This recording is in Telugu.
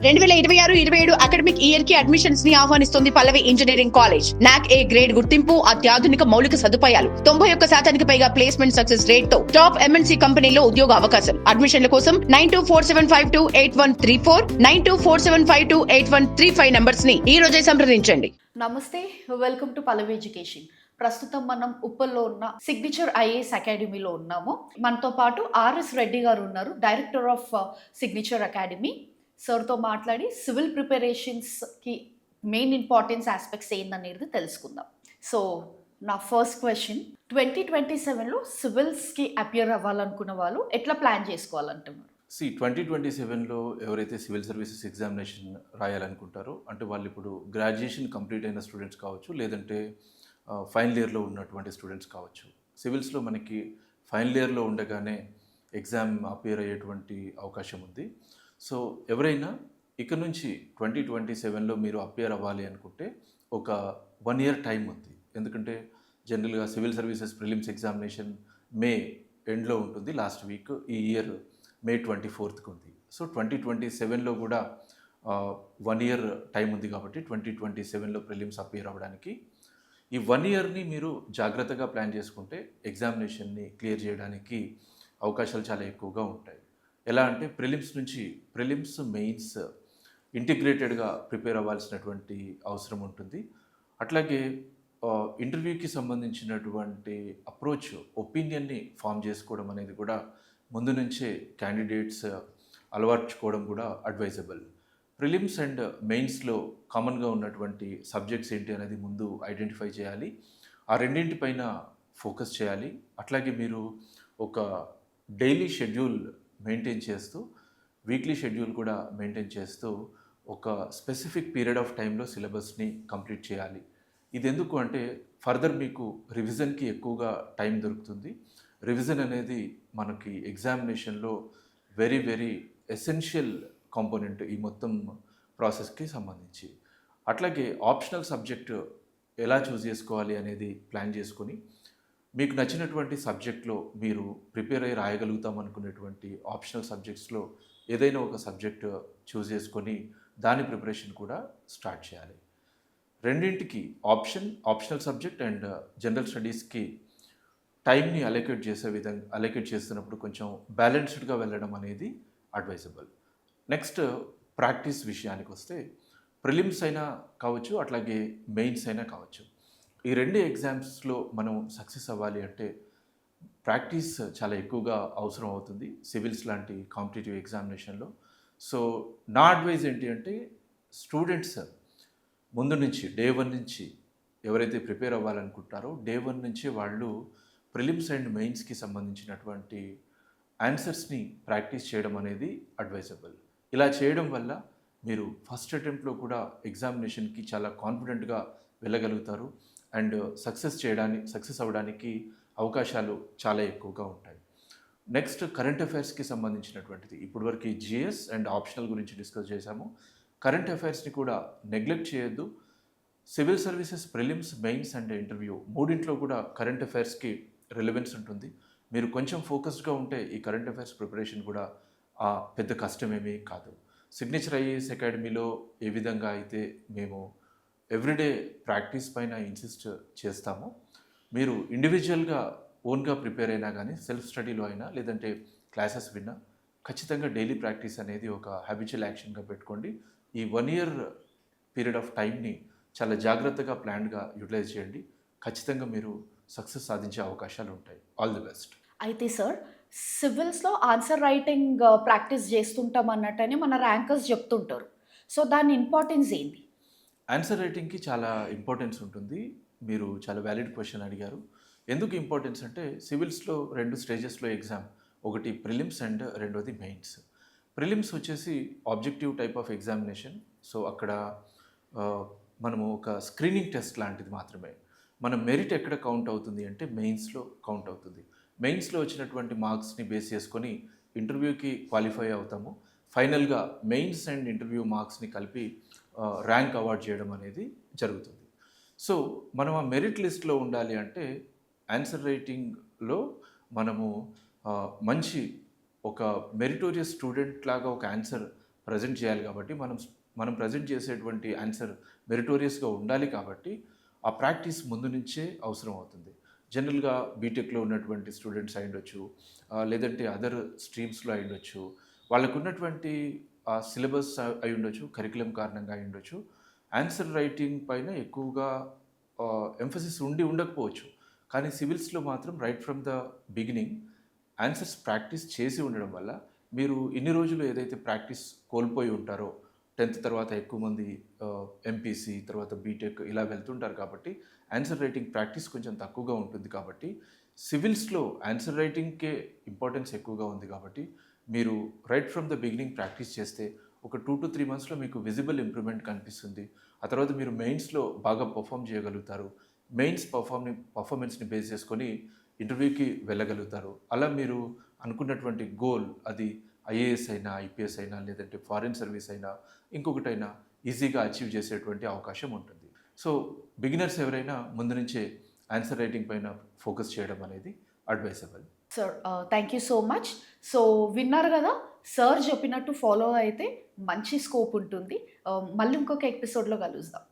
2026-27 అకాడమిక్ ఇయర్ కి అడ్మిషన్స్ ని ఆహ్వానిస్తుంది పల్లవి ఇంజనీరింగ్ కాలేజ్. నాక్ ఏ గ్రేడ్ గుర్తింపు, అత్యాధునిక మౌలిక సదుపాయాలు, 91% పైగా ప్లేస్మెంట్ సక్సెస్ రేట్ తో టాప్ ఎంఎన్సీ కంపెనీలో ఉద్యోగ అవకాశం. అడ్మిషన్ల కోసం 9247528134 9247528135 నంబర్స్ ని ఈ రోజే సంప్రదించండి. నమస్తే, వెల్కమ్ టు పల్లవి ఎడ్యుకేషన్. ప్రస్తుతం మనం ఉప్పల్లో ఉన్న సిగ్నేచర్ ఐఏఎస్ అకాడమీలో ఉన్నాము. మనతో పాటు ఆర్ఎస్ రెడ్డి గారు ఉన్నారు, డైరెక్టర్ ఆఫ్ సిగ్నేచర్ అకాడమీ. సార్తో మాట్లాడి సివిల్ ప్రిపరేషన్స్కి మెయిన్ ఇంపార్టెన్స్ ఆస్పెక్ట్స్ ఏందనేది తెలుసుకుందాం. సో నా ఫస్ట్ క్వశ్చన్, 2027లో సివిల్స్కి అపియర్ అవ్వాలనుకున్న వాళ్ళు ఎట్లా ప్లాన్ చేసుకోవాలంటున్నారు? 2027లో ఎవరైతే సివిల్ సర్వీసెస్ ఎగ్జామినేషన్ రాయాలనుకుంటారో, అంటే వాళ్ళు ఇప్పుడు గ్రాడ్యుయేషన్ కంప్లీట్ అయిన స్టూడెంట్స్ కావచ్చు, లేదంటే ఫైనల్ ఇయర్లో ఉన్నటువంటి స్టూడెంట్స్ కావచ్చు. సివిల్స్లో మనకి ఫైనల్ ఇయర్లో ఉండగానే ఎగ్జామ్ అపియర్ అయ్యేటువంటి అవకాశం ఉంది. సో ఎవరైనా ఇక నుంచి 2027లో మీరు అపియర్ అవ్వాలి అనుకుంటే ఒక 1 year టైం ఉంది. ఎందుకంటే జనరల్గా సివిల్ సర్వీసెస్ ప్రిలిమ్స్ ఎగ్జామినేషన్ మే ఎండ్లో ఉంటుంది, లాస్ట్ వీక్. ఈ ఇయర్ మే 24th ఉంది. సో 2027లో కూడా 1 year టైం ఉంది కాబట్టి 2027లో ప్రిలిమ్స్ అపియర్ అవ్వడానికి ఈ 1 yearని మీరు జాగ్రత్తగా ప్లాన్ చేసుకుంటే ఎగ్జామినేషన్ని క్లియర్ చేయడానికి అవకాశాలు చాలా ఎక్కువగా ఉంటాయి. ఎలా అంటే ప్రిలిమ్స్ మెయిన్స్ ఇంటిగ్రేటెడ్గా ప్రిపేర్ అవ్వాల్సినటువంటి అవసరం ఉంటుంది. అట్లాగే ఇంటర్వ్యూకి సంబంధించినటువంటి అప్రోచ్, ఒపీనియన్ని ఫామ్ చేసుకోవడం అనేది కూడా ముందు నుంచే క్యాండిడేట్స్ అలవర్చుకోవడం కూడా అడ్వైజబుల్. ప్రిలిమ్స్ అండ్ మెయిన్స్లో కామన్గా ఉన్నటువంటి సబ్జెక్ట్స్ ఏంటి అనేది ముందు ఐడెంటిఫై చేయాలి. ఆ రెండింటిపైన ఫోకస్ చేయాలి. అట్లాగే మీరు ఒక డైలీ షెడ్యూల్ మెయింటైన్ చేస్తూ, వీక్లీ షెడ్యూల్ కూడా మెయింటైన్ చేస్తూ ఒక స్పెసిఫిక్ పీరియడ్ ఆఫ్ టైంలో సిలబస్ని కంప్లీట్ చేయాలి. ఇది ఎందుకు అంటే ఫర్దర్ మీకు రివిజన్కి ఎక్కువగా టైం దొరుకుతుంది. రివిజన్ అనేది మనకి ఎగ్జామినేషన్లో వెరీ వెరీ ఎసెన్షియల్ కాంపోనెంట్ ఈ మొత్తం ప్రాసెస్కి సంబంధించి. అట్లాగే ఆప్షనల్ సబ్జెక్ట్ ఎలా చూస్ చేసుకోవాలి అనేది ప్లాన్ చేసుకొని మీకు నచ్చినటువంటి సబ్జెక్ట్లో మీరు ప్రిపేర్ అయ్యి రాయగలుగుతాం అనుకునేటువంటి ఆప్షనల్ సబ్జెక్ట్స్లో ఏదైనా ఒక సబ్జెక్ట్ చూస్ చేసుకొని దాని ప్రిపరేషన్ కూడా స్టార్ట్ చేయాలి. రెండింటికి ఆప్షనల్ సబ్జెక్ట్ అండ్ జనరల్ స్టడీస్కి టైంని అలొకేట్ చేస్తున్నప్పుడు కొంచెం బ్యాలెన్స్డ్గా వెళ్ళడం అనేది అడ్వైజబుల్. నెక్స్ట్ ప్రాక్టీస్ విషయానికి వస్తే ప్రిలిమ్స్ అయినా కావచ్చు, అట్లాగే మెయిన్స్ అయినా కావచ్చు, ఈ రెండు ఎగ్జామ్స్లో మనం సక్సెస్ అవ్వాలి అంటే ప్రాక్టీస్ చాలా ఎక్కువగా అవసరం అవుతుంది సివిల్స్ లాంటి కాంపిటేటివ్ ఎగ్జామినేషన్లో. సో నా అడ్వైజ్ ఏంటి అంటే స్టూడెంట్స్ ముందు నుంచి డే 1 నుంచి ఎవరైతే ప్రిపేర్ అవ్వాలనుకుంటారో డే 1 నుంచి వాళ్ళు ప్రిలిమ్స్ అండ్ మెయిన్స్కి సంబంధించినటువంటి ఆన్సర్స్ని ప్రాక్టీస్ చేయడం అనేది అడ్వైజబుల్. ఇలా చేయడం వల్ల మీరు ఫస్ట్ అటెంప్ట్లో కూడా ఎగ్జామినేషన్కి చాలా కాన్ఫిడెంట్గా వెళ్ళగలుగుతారు అండ్ సక్సెస్ అవ్వడానికి అవకాశాలు చాలా ఎక్కువగా ఉంటాయి. నెక్స్ట్ కరెంట్ అఫైర్స్కి సంబంధించినటువంటిది, ఇప్పటివరకు జిఎస్ అండ్ ఆప్షనల్ గురించి డిస్కస్ చేశాము. కరెంట్ అఫైర్స్ని కూడా నెగ్లెక్ట్ చేయొద్దు. Civil services prelims, mains and interview మూడింట్లో కూడా కరెంట్ అఫైర్స్కి రిలవెన్స్ ఉంటుంది. మీరు కొంచెం ఫోకస్డ్గా ఉంటే ఈ కరెంట్ అఫైర్స్ ప్రిపరేషన్ కూడా పెద్ద కష్టమేమీ కాదు. సిగ్నేచర్ ఐఏఎస్ అకాడమీలో ఏ విధంగా అయితే మేము ఎవ్రీడే ప్రాక్టీస్ పైన ఇన్సిస్ట్ చేస్తాము, మీరు ఇండివిజువల్గా ఓన్గా ప్రిపేర్ అయినా కానీ, సెల్ఫ్ స్టడీలో అయినా, లేదంటే క్లాసెస్ విన్నా, ఖచ్చితంగా డైలీ ప్రాక్టీస్ అనేది ఒక హ్యాబిచువల్ యాక్షన్గా పెట్టుకోండి. ఈ 1 year పీరియడ్ ఆఫ్ టైంని చాలా జాగ్రత్తగా ప్లాన్గా యూటిలైజ్ చేయండి. ఖచ్చితంగా మీరు సక్సెస్ సాధించే అవకాశాలు ఉంటాయి. All the best. అయితే సార్, సివిల్స్లో ఆన్సర్ రైటింగ్ ప్రాక్టీస్ చేస్తుంటాం అన్నట్టనే మన ర్యాంకర్స్ చెప్తుంటారు. సో దాని ఇంపార్టెన్స్ ఏంటి? ఆన్సర్ రైటింగ్కి చాలా ఇంపార్టెన్స్ ఉంటుంది. మీరు చాలా వ్యాలిడ్ క్వశ్చన్ అడిగారు. ఎందుకు ఇంపార్టెన్స్ అంటే సివిల్స్లో 2 స్టేజెస్లో ఎగ్జామ్, ఒకటి ప్రిలిమ్స్ అండ్ రెండోది మెయిన్స్. ప్రిలిమ్స్ వచ్చేసి objective type of examination. So అక్కడ మనము ఒక స్క్రీనింగ్ టెస్ట్ లాంటిది మాత్రమే. మన మెరిట్ ఎక్కడ కౌంట్ అవుతుంది అంటే మెయిన్స్లో కౌంట్ అవుతుంది. మెయిన్స్లో వచ్చినటువంటి మార్క్స్ని బేస్ చేసుకొని ఇంటర్వ్యూకి క్వాలిఫై అవుతాము. ఫైనల్గా మెయిన్స్ అండ్ ఇంటర్వ్యూ మార్క్స్ని కలిపి ర్యాంక్ అవార్డ్ చేయడం అనేది జరుగుతుంది. సో మనం ఆ మెరిట్ లిస్ట్లో ఉండాలి అంటే ఆన్సర్ రైటింగ్లో మనము మంచి ఒక మెరిటోరియస్ స్టూడెంట్ లాగా ఒక ఆన్సర్ ప్రజెంట్ చేయాలి కాబట్టి మనం ప్రజెంట్ చేసేటువంటి ఆన్సర్ మెరిటోరియస్గా ఉండాలి కాబట్టి ఆ ప్రాక్టీస్ ముందు నుంచే అవసరం అవుతుంది. జనరల్గా బీటెక్లో ఉన్నటువంటి స్టూడెంట్స్ అయి ఉండొచ్చు, లేదంటే అదర్ స్ట్రీమ్స్లో అయి ఉండొచ్చు, వాళ్ళకు ఉన్నటువంటి సిలబస్ అయి ఉండొచ్చు, కరికులం కారణంగా అయి ఉండొచ్చు, ఆన్సర్ రైటింగ్ పైన ఎక్కువగా ఎంఫసిస్ ఉండకపోవచ్చు. కానీ సివిల్స్లో మాత్రం right from the beginning answers practice చేసి ఉండడం వల్ల మీరు ఇన్ని రోజులు ఏదైతే ప్రాక్టీస్ కోల్పోయి ఉంటారో, 10th తర్వాత ఎక్కువ మంది ఎంపీసీ తర్వాత బీటెక్ ఇలా వెళ్తుంటారు కాబట్టి ఆన్సర్ రైటింగ్ ప్రాక్టీస్ కొంచెం తక్కువగా ఉంటుంది. కాబట్టి సివిల్స్లో ఆన్సర్ రైటింగ్కే ఇంపార్టెన్స్ ఎక్కువగా ఉంది కాబట్టి మీరు right from the beginning practice చేస్తే ఒక 2 to 3 monthsలో మీకు విజిబుల్ ఇంప్రూవ్మెంట్ కనిపిస్తుంది. ఆ తర్వాత మీరు మెయిన్స్లో బాగా పర్ఫామ్ చేయగలుగుతారు. మెయిన్స్ పర్ఫార్మెన్స్ని బేస్ చేసుకొని ఇంటర్వ్యూకి వెళ్ళగలుగుతారు. అలా మీరు అనుకున్నటువంటి గోల్ అది ఐఏఎస్ అయినా, ఐపీఎస్ అయినా, లేదంటే ఫారిన్ సర్వీస్ అయినా, ఇంకొకటైనా ఈజీగా అచీవ్ చేసేటువంటి అవకాశం ఉంటుంది. సో బిగినర్స్ ఎవరైనా ముందు నుంచే ఆన్సర్ రైటింగ్ పైన ఫోకస్ చేయడం అనేది advisable. Sir thank you so much. So విన్నారు కదా, సార్ చెప్పినట్టు ఫాలో అయితే మంచి స్కోప్ ఉంటుంది. మళ్ళీ ఇంకొక ఎపిసోడ్లో కలుద్దాం.